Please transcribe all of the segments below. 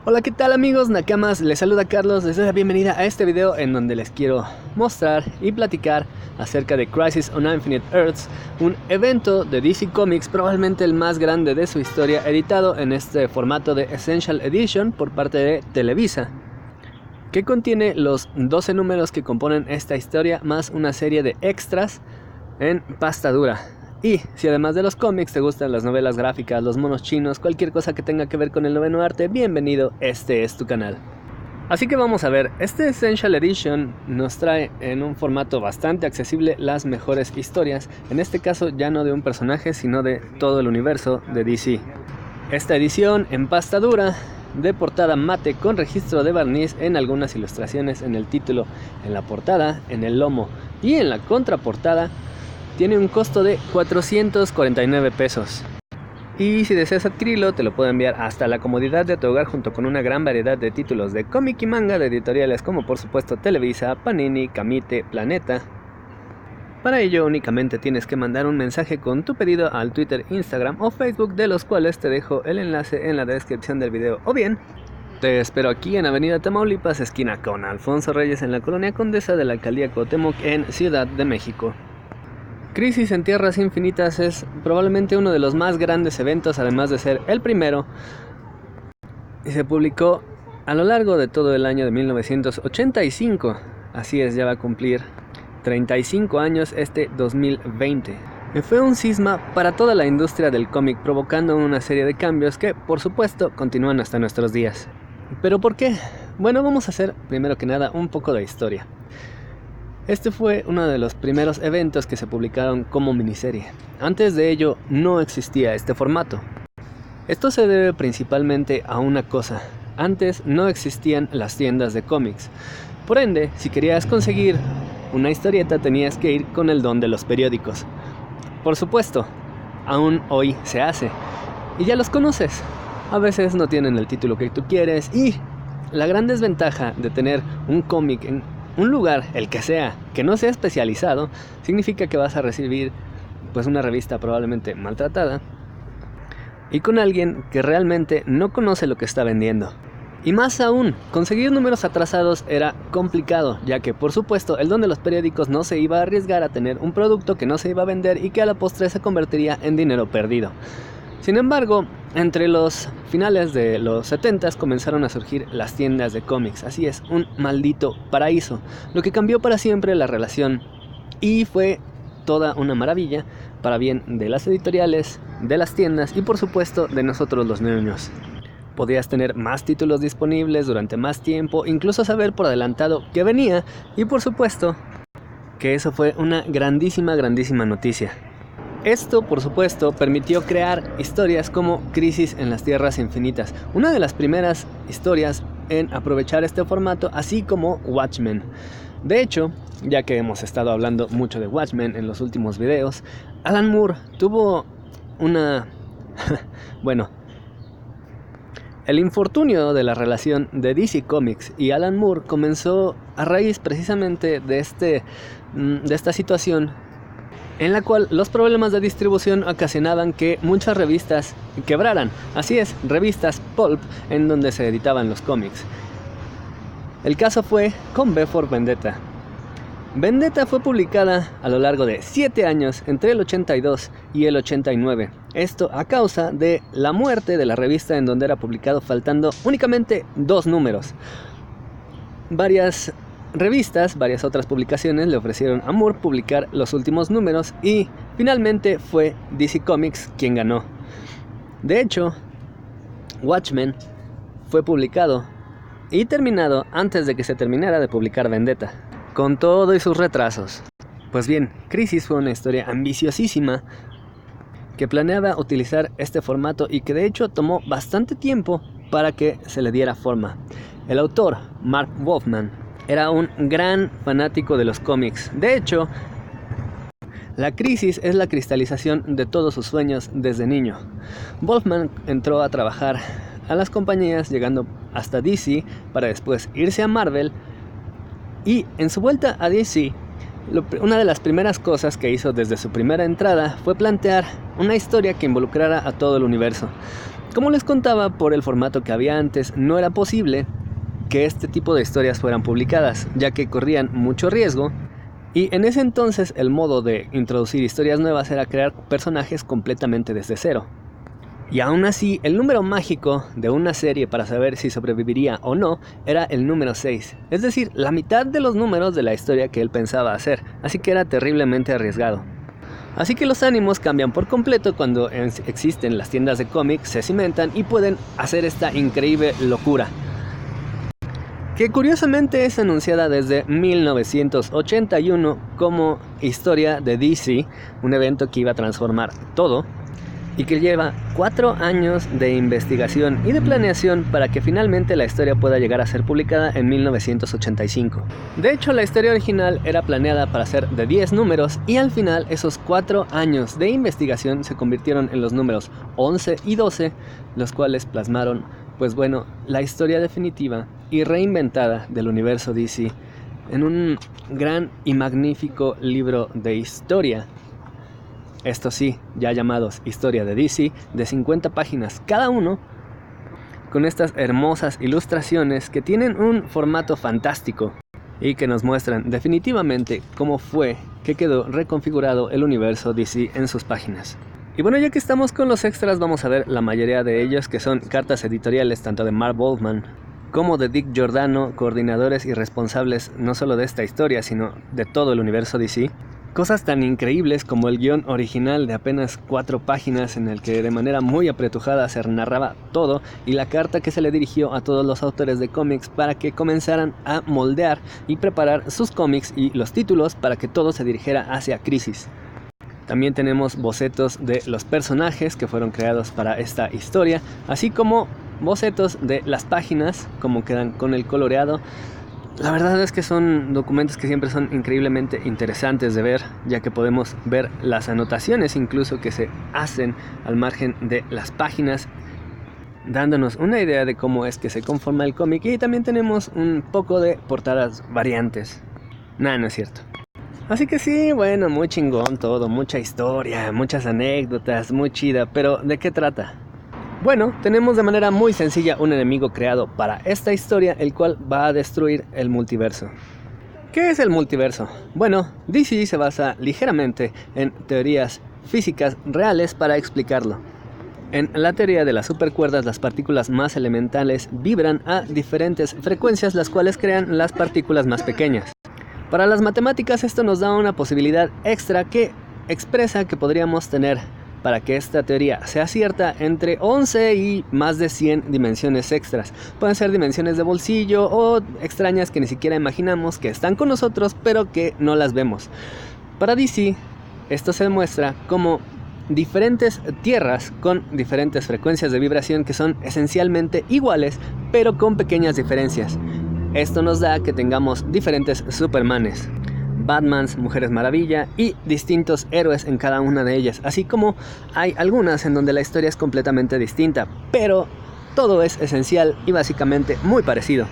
Hola, ¿qué tal amigos Nakamas? Les saluda Carlos, les doy la bienvenida a este video en donde les quiero mostrar y platicar acerca de Crisis on Infinite Earths, un evento de DC Comics, probablemente el más grande de su historia, editado en este formato de Essential Edition por parte de Televisa, que contiene los 12 números que componen esta historia, más una serie de extras en pasta dura. Y si además de los cómics te gustan las novelas gráficas, los monos chinos, cualquier cosa que tenga que ver con el noveno arte, bienvenido, este es tu canal. Así que vamos a ver, este Essential Edition nos trae en un formato bastante accesible las mejores historias, en este caso ya no de un personaje, sino de todo el universo de DC. Esta edición en pasta dura, de portada mate con registro de barniz en algunas ilustraciones en el título, en la portada, en el lomo y en la contraportada, tiene un costo de 449 pesos. Y si deseas adquirirlo, te lo puedo enviar hasta la comodidad de tu hogar junto con una gran variedad de títulos de cómic y manga de editoriales como por supuesto Televisa, Panini, Camite, Planeta. Para ello únicamente tienes que mandar un mensaje con tu pedido al Twitter, Instagram o Facebook, de los cuales te dejo el enlace en la descripción del video, o bien te espero aquí en Avenida Tamaulipas, esquina con Alfonso Reyes, en la Colonia Condesa de la Alcaldía Cuauhtémoc, en Ciudad de México. Crisis en Tierras Infinitas es probablemente uno de los más grandes eventos, además de ser el primero, y se publicó a lo largo de todo el año de 1985, así es, ya va a cumplir 35 años este 2020. Fue un cisma para toda la industria del cómic, provocando una serie de cambios que, por supuesto, continúan hasta nuestros días. ¿Pero por qué? Bueno, vamos a hacer, primero que nada, un poco de historia. Este fue uno de los primeros eventos que se publicaron como miniserie. Antes de ello no existía este formato. Esto se debe principalmente a una cosa: antes no existían las tiendas de cómics. Por ende, si querías conseguir una historieta tenías que ir con el don de los periódicos. Por supuesto, aún hoy se hace, y ya los conoces. A veces no tienen el título que tú quieres, y la gran desventaja de tener un cómic en un lugar, el que sea, que no sea especializado, significa que vas a recibir pues una revista probablemente maltratada y con alguien que realmente no conoce lo que está vendiendo. Y más aún, conseguir números atrasados era complicado, ya que por supuesto el don de los periódicos no se iba a arriesgar a tener un producto que no se iba a vender y que a la postre se convertiría en dinero perdido. Sin embargo, entre los finales de los 70s comenzaron a surgir las tiendas de cómics. Así es, un maldito paraíso, lo que cambió para siempre la relación y fue toda una maravilla para bien de las editoriales, de las tiendas y por supuesto de nosotros los niños. Podías tener más títulos disponibles durante más tiempo, incluso saber por adelantado qué venía, y por supuesto que eso fue una grandísima noticia. Esto, por supuesto, permitió crear historias como Crisis en las Tierras Infinitas, una de las primeras historias en aprovechar este formato, así como Watchmen. De hecho, ya que hemos estado hablando mucho de Watchmen en los últimos videos, Alan Moore tuvo una... bueno, el infortunio de la relación de DC Comics y Alan Moore comenzó a raíz precisamente de esta situación, en la cual los problemas de distribución ocasionaban que muchas revistas quebraran. Así es, revistas pulp en donde se editaban los cómics. El caso fue con V for Vendetta. Vendetta fue publicada a lo largo de 7 años, entre el 82 y el 89. Esto a causa de la muerte de la revista en donde era publicado, faltando únicamente 2 números. Varias revistas, varias otras publicaciones le ofrecieron a Moore publicar los últimos números y finalmente fue DC Comics quien ganó. De hecho, Watchmen fue publicado y terminado antes de que se terminara de publicar Vendetta, con todo y sus retrasos. Pues bien, Crisis fue una historia ambiciosísima que planeaba utilizar este formato y que de hecho tomó bastante tiempo para que se le diera forma. El autor, Mark Wolfman, era un gran fanático de los cómics. De hecho, la Crisis es la cristalización de todos sus sueños desde niño. Wolfman entró a trabajar a las compañías, llegando hasta DC para después irse a Marvel, y en su vuelta a DC, una de las primeras cosas que hizo desde su primera entrada fue plantear una historia que involucrara a todo el universo. Como les contaba, por el formato que había antes, no era posible que este tipo de historias fueran publicadas, ya que corrían mucho riesgo, y en ese entonces el modo de introducir historias nuevas era crear personajes completamente desde cero. Y aún así, el número mágico de una serie para saber si sobreviviría o no era el número 6, es decir, la mitad de los números de la historia que él pensaba hacer, así que era terriblemente arriesgado. Así que los ánimos cambian por completo cuando existen las tiendas de cómics, se cimentan y pueden hacer esta increíble locura, que curiosamente es anunciada desde 1981 como historia de DC, un evento que iba a transformar todo, y que lleva 4 años de investigación y de planeación para que finalmente la historia pueda llegar a ser publicada en 1985. De hecho, la historia original era planeada para ser de 10 números y al final esos 4 años de investigación se convirtieron en los números 11 y 12, los cuales plasmaron, pues bueno, la historia definitiva y reinventada del universo DC en un gran y magnífico libro de historia. Estos sí, ya llamados Historia de DC, de 50 páginas cada uno, con estas hermosas ilustraciones que tienen un formato fantástico y que nos muestran definitivamente cómo fue que quedó reconfigurado el universo DC en sus páginas. Y bueno, ya que estamos con los extras, vamos a ver la mayoría de ellos, que son cartas editoriales tanto de Marv Wolfman como de Dick Giordano, coordinadores y responsables no solo de esta historia, sino de todo el universo DC. Cosas tan increíbles como el guión original de apenas 4 páginas en el que de manera muy apretujada se narraba todo, y la carta que se le dirigió a todos los autores de cómics para que comenzaran a moldear y preparar sus cómics y los títulos para que todo se dirigiera hacia Crisis. También tenemos bocetos de los personajes que fueron creados para esta historia, así como bocetos de las páginas, como quedan con el coloreado. La verdad es que son documentos que siempre son increíblemente interesantes de ver, ya que podemos ver las anotaciones incluso que se hacen al margen de las páginas, dándonos una idea de cómo es que se conforma el cómic, y también tenemos un poco de portadas variantes. Nada, no es cierto. Así que sí, bueno, muy chingón todo, mucha historia, muchas anécdotas, muy chida, pero ¿de qué trata? Bueno, tenemos de manera muy sencilla un enemigo creado para esta historia, el cual va a destruir el multiverso. ¿Qué es el multiverso? Bueno, DC se basa ligeramente en teorías físicas reales para explicarlo. En la teoría de las supercuerdas, las partículas más elementales vibran a diferentes frecuencias, las cuales crean las partículas más pequeñas. Para las matemáticas, esto nos da una posibilidad extra que expresa que podríamos tener, para que esta teoría sea cierta, entre 11 y más de 100 dimensiones extras. Pueden ser dimensiones de bolsillo o extrañas que ni siquiera imaginamos que están con nosotros, pero que no las vemos. Para DC, esto se demuestra como diferentes tierras con diferentes frecuencias de vibración que son esencialmente iguales, pero con pequeñas diferencias. Esto nos da que tengamos diferentes Supermanes, Batmans, Mujeres Maravilla y distintos héroes en cada una de ellas, así como hay algunas en donde la historia es completamente distinta, pero todo es esencial y básicamente muy parecido.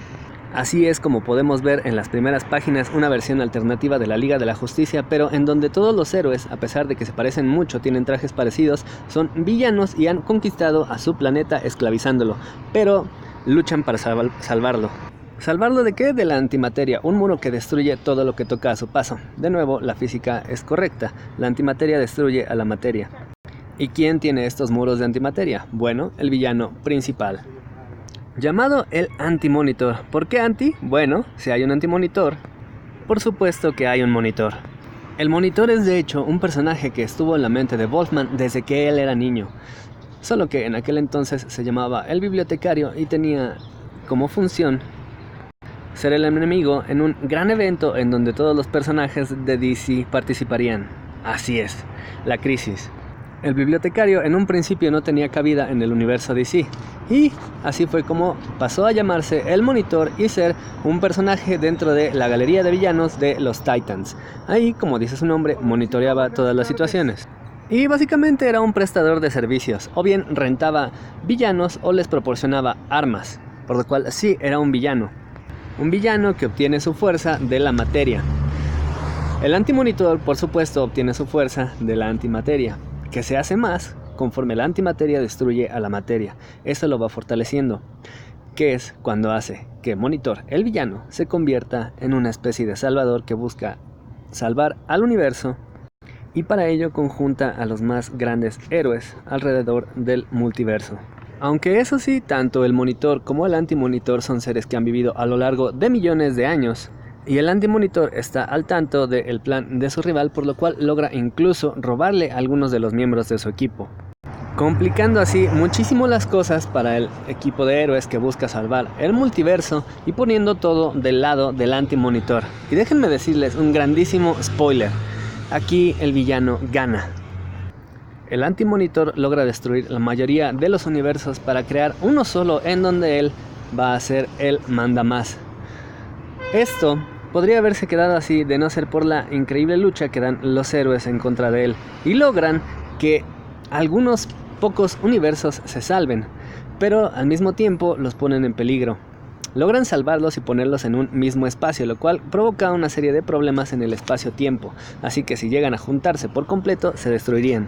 Así es como podemos ver en las primeras páginas una versión alternativa de la Liga de la Justicia, pero en donde todos los héroes, a pesar de que se parecen mucho, tienen trajes parecidos, son villanos y han conquistado a su planeta esclavizándolo, pero luchan para salvarlo. ¿Salvarlo de qué? De la antimateria, un muro que destruye todo lo que toca a su paso. De nuevo, la física es correcta, la antimateria destruye a la materia. ¿Y quién tiene estos muros de antimateria? Bueno, el villano principal, llamado el Anti-Monitor. ¿Por qué anti? Bueno, si hay un anti-monitor, por supuesto que hay un monitor. El monitor es de hecho un personaje que estuvo en la mente de Wolfman desde que él era niño, solo que en aquel entonces se llamaba el bibliotecario y tenía como función ser el enemigo en un gran evento en donde todos los personajes de DC participarían. Así es, la Crisis. El bibliotecario en un principio no tenía cabida en el universo DC, y así fue como pasó a llamarse el Monitor y ser un personaje dentro de la galería de villanos de los Titans. Ahí, como dice su nombre, monitoreaba todas las situaciones. Y básicamente era un prestador de servicios, o bien rentaba villanos o les proporcionaba armas, por lo cual sí era un villano. Un villano que obtiene su fuerza de la materia. El Anti-Monitor, por supuesto, obtiene su fuerza de la antimateria, que se hace más conforme la antimateria destruye a la materia. Eso lo va fortaleciendo, que es cuando hace que Monitor, el villano, se convierta en una especie de salvador que busca salvar al universo, y para ello conjunta a los más grandes héroes alrededor del multiverso. Aunque eso sí, tanto el Monitor como el Antimonitor son seres que han vivido a lo largo de millones de años, y el Antimonitor está al tanto del plan de su rival, por lo cual logra incluso robarle a algunos de los miembros de su equipo, complicando así muchísimo las cosas para el equipo de héroes que busca salvar el multiverso y poniendo todo del lado del Antimonitor. Y déjenme decirles un grandísimo spoiler: aquí el villano gana. El Antimonitor logra destruir la mayoría de los universos para crear uno solo en donde él va a ser el mandamás. Esto podría haberse quedado así de no ser por la increíble lucha que dan los héroes en contra de él, y logran que algunos pocos universos se salven, pero al mismo tiempo los ponen en peligro. Logran salvarlos y ponerlos en un mismo espacio, lo cual provoca una serie de problemas en el espacio-tiempo, así que si llegan a juntarse por completo se destruirían.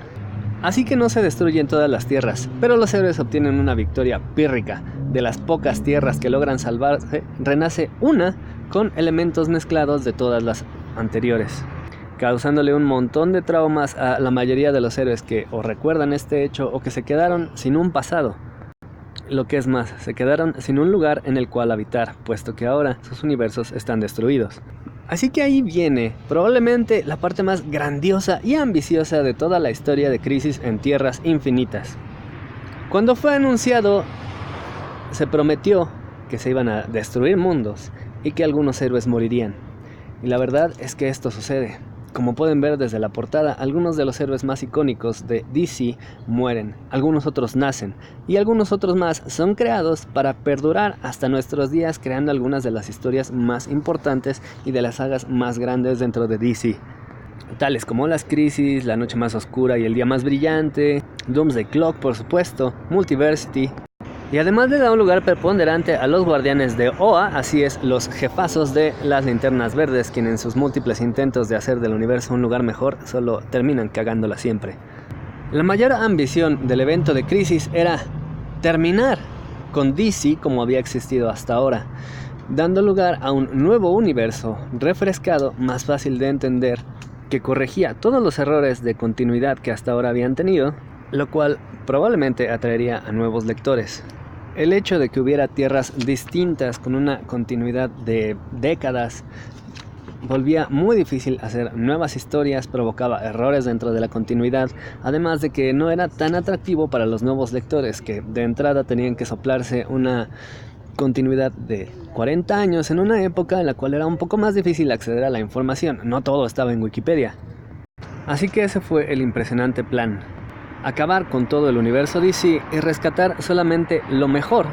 Así que no se destruyen todas las tierras, pero los héroes obtienen una victoria pírrica. De las pocas tierras que logran salvarse, renace una con elementos mezclados de todas las anteriores, causándole un montón de traumas a la mayoría de los héroes que o recuerdan este hecho o que se quedaron sin un pasado. Lo que es más, se quedaron sin un lugar en el cual habitar, puesto que ahora sus universos están destruidos. Así que ahí viene probablemente la parte más grandiosa y ambiciosa de toda la historia de Crisis en Tierras Infinitas. Cuando fue anunciado, se prometió que se iban a destruir mundos y que algunos héroes morirían. Y la verdad es que esto sucede. Como pueden ver desde la portada, algunos de los héroes más icónicos de DC mueren, algunos otros nacen, y algunos otros más son creados para perdurar hasta nuestros días, creando algunas de las historias más importantes y de las sagas más grandes dentro de DC, tales como las Crisis, La Noche Más Oscura y El Día Más Brillante, Doomsday Clock, por supuesto, Multiversity. Y además le da un lugar preponderante a los guardianes de Oa, así es, los jefazos de las Linternas Verdes, quienes en sus múltiples intentos de hacer del universo un lugar mejor, solo terminan cagándola siempre. La mayor ambición del evento de Crisis era terminar con DC como había existido hasta ahora, dando lugar a un nuevo universo, refrescado, más fácil de entender, que corregía todos los errores de continuidad que hasta ahora habían tenido, lo cual probablemente atraería a nuevos lectores. El hecho de que hubiera tierras distintas con una continuidad de décadas volvía muy difícil hacer nuevas historias, provocaba errores dentro de la continuidad, además de que no era tan atractivo para los nuevos lectores, que de entrada tenían que soplarse una continuidad de 40 años en una época en la cual era un poco más difícil acceder a la información, no todo estaba en Wikipedia. Así que ese fue el impresionante plan: acabar con todo el universo DC y rescatar solamente lo mejor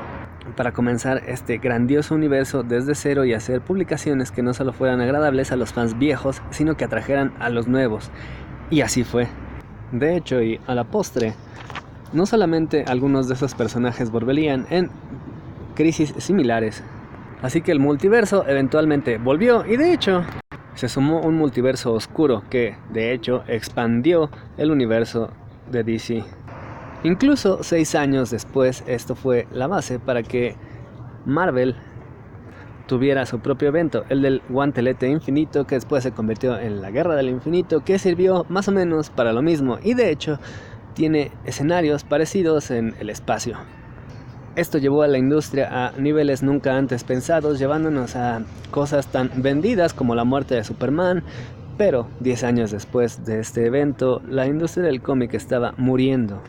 para comenzar este grandioso universo desde cero y hacer publicaciones que no solo fueran agradables a los fans viejos, sino que atrajeran a los nuevos. Y así fue. De hecho, y a la postre, no solamente algunos de esos personajes volverían en crisis similares, así que el multiverso eventualmente volvió, y de hecho se sumó un multiverso oscuro que de hecho expandió el universo de DC. Incluso 6 años después, esto fue la base para que Marvel tuviera su propio evento, el del Guantelete Infinito, que después se convirtió en la Guerra del Infinito, que sirvió más o menos para lo mismo y de hecho tiene escenarios parecidos en el espacio. Esto llevó a la industria a niveles nunca antes pensados, llevándonos a cosas tan vendidas como la muerte de Superman. Pero 10 años después de este evento, la industria del cómic estaba muriendo,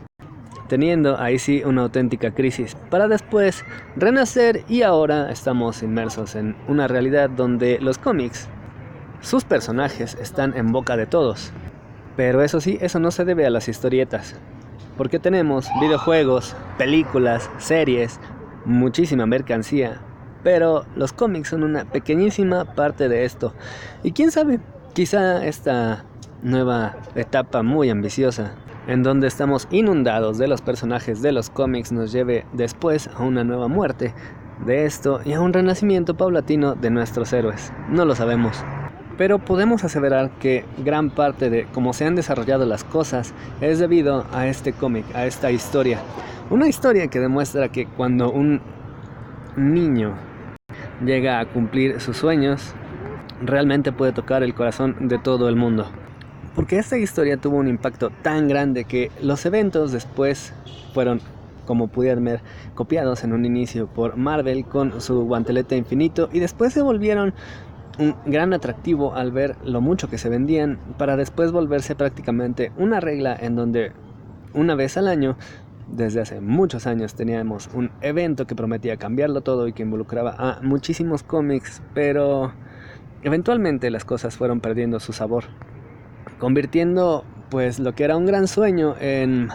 teniendo ahí sí una auténtica crisis, para después renacer, y ahora estamos inmersos en una realidad donde los cómics, sus personajes están en boca de todos. Pero eso sí, eso no se debe a las historietas, porque tenemos videojuegos, películas, series, muchísima mercancía, pero los cómics son una pequeñísima parte de esto. Y quién sabe, quizá esta nueva etapa muy ambiciosa, en donde estamos inundados de los personajes de los cómics, nos lleve después a una nueva muerte de esto y a un renacimiento paulatino de nuestros héroes. No lo sabemos. pero podemos aseverar que gran parte de cómo se han desarrollado las cosas es debido a este cómic, a esta historia. Una historia que demuestra que cuando un niño llega a cumplir sus sueños, realmente puede tocar el corazón de todo el mundo. Porque esta historia tuvo un impacto tan grande que los eventos después fueron, como pudieran ver, copiados en un inicio por Marvel con su guantelete infinito, y después se volvieron un gran atractivo al ver lo mucho que se vendían, para después volverse prácticamente una regla en donde una vez al año, desde hace muchos años, teníamos un evento que prometía cambiarlo todo y que involucraba a muchísimos cómics, pero eventualmente las cosas fueron perdiendo su sabor, convirtiendo pues lo que era un gran sueño en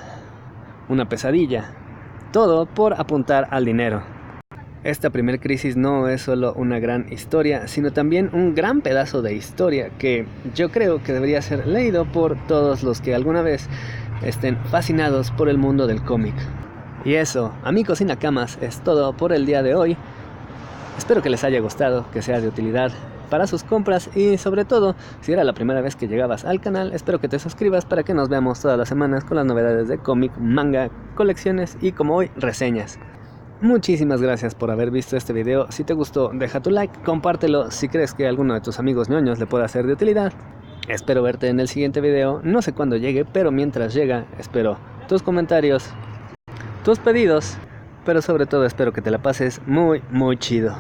una pesadilla, todo por apuntar al dinero. Esta primer crisis no es solo una gran historia, sino también un gran pedazo de historia que yo creo que debería ser leído por todos los que alguna vez estén fascinados por el mundo del cómic. Y eso, amigos y nakamas, es todo por el día de hoy. Espero que les haya gustado, que sea de utilidad para sus compras, y sobre todo, si era la primera vez que llegabas al canal, espero que te suscribas para que nos veamos todas las semanas con las novedades de cómic, manga, colecciones y, como hoy, reseñas. Muchísimas gracias por haber visto este video. Si te gustó, deja tu like, compártelo si crees que a alguno de tus amigos ñoños le pueda ser de utilidad. Espero verte en el siguiente video, no sé cuándo llegue, pero mientras llega, espero tus comentarios, tus pedidos, pero sobre todo espero que te la pases muy chido.